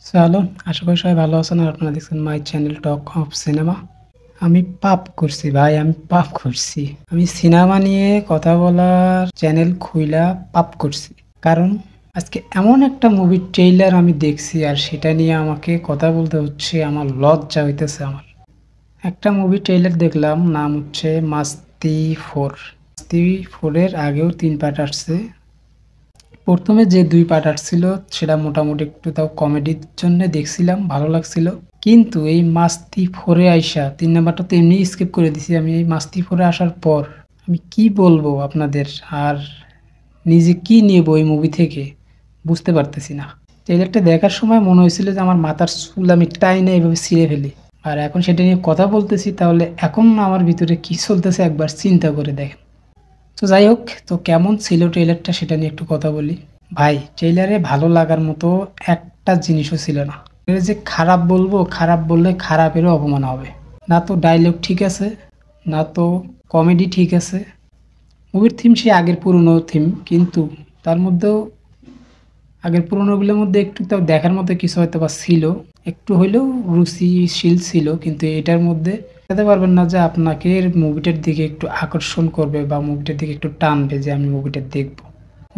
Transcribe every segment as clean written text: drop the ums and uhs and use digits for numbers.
চলো, আশা করি সবাই ভালো আছেন। আর আপনারা দেখছেন my channel talk of cinema. আমি পাপ করছি ভাই, আমি পাপ করছি। আমি সিনেমা নিয়ে কথা বলার চ্যানেল খুইলা পাপ করছি। কারণ আজকে এমন একটা মুভির ট্রেইলার আমি দেখছি, আর সেটা নিয়ে আমাকে কথা বলতে হচ্ছে। আমার লজ্জা হইতেছে। আমার একটা মুভি ট্রেইলার দেখলাম, নাম হচ্ছে মাস্তি 4। মাস্তি 4-এর আগেও 3 পার্ট আসছে। প্রথমে যে 2 পার্ট আসছিল সেটা মোটামুটি একটু তাও কমেডির জন্য দেখছিলাম, ভালো লাগছিল। কিন্তু এই মাস্তি 4-এ আইসা 3 নাম্বারটা তো এমনি স্কিপ করে দিছি আমি। এই মাস্তি 4-এ আসার পর আমি কি বলবো আপনাদের, আর নিজে কি নেব এই মুভি থেকে বুঝতে পারতেছি না। ট্রেলারটা দেখার সময় মনে হয়েছিল যে আমার মাথার চুল আমি টাইনে এভাবে ছিঁড়ে ফেলি। আর এখন সেটা নিয়ে কথা বলতেছি, তাহলে এখন আমার ভিতরে কি চলতেছে একবার চিন্তা করে দেখেন। তো যাই হোক, তো কেমন ছিল ট্রেলারটা সেটা নিয়ে একটু কথা বলি। ভাই, ট্রেলারে ভালো লাগার মতো একটা জিনিসও ছিল না। এর যে খারাপ বলবো, খারাপ বললে খারাপেরও অপমান হবে। না তো ডায়লগ ঠিক আছে, না তো কমেডি ঠিক আছে। মুভির থিম সে আগের পুরনো থিম, কিন্তু তার মধ্যেও আগের পুরনোগুলোর মধ্যে একটু তাও দেখার মতো কিছু হয়তো বা ছিল, একটু হইলেও রুচিশীল ছিল। কিন্তু এটার মধ্যে বুঝতে পারবেন না যে আপনাকে মুভিটার দিকে একটু আকর্ষণ করবে বা মুভিটার দিকে একটু টানবে যে আমি মুভিটা দেখবো।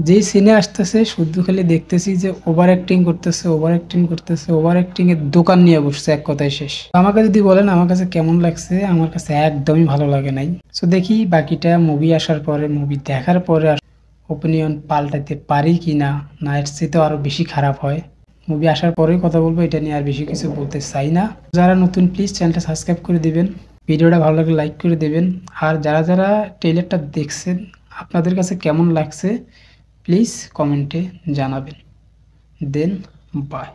যেই সিনে আসতেছে শুধু খালি দেখতেছি যে ওভার অ্যাক্টিং করতেছে, ওভার অ্যাক্টিং করতেছে, ওভার অ্যাক্টিং এর দোকান নিয়ে বসছে, এক কথায় শেষ। আমাকে যদি বলেন আমার কাছে কেমন লাগছে, আমার কাছে একদমই ভালো লাগে নাই। সো দেখি বাকিটা মুভি আসার পরে, মুভি দেখার পরে ওপিনিয়ন পাল্টাতে পারি কি না, না এর চেয়ে তো আরও বেশি খারাপ হয়। মুভি আসার পরেই কথা বলবো, এটা নিয়ে আর বেশি কিছু বলতে চাই না। যারা নতুন প্লিজ চ্যানেলটা সাবস্ক্রাইব করে দিবেন, ভিডিওটা ভালো লাগলে লাইক করে দেবেন। আর যারা যারা ট্রেলারটা দেখছেন আপনাদের কাছে কেমন লাগছে প্লিজ কমেন্টে জানাবেন। দেন বাই।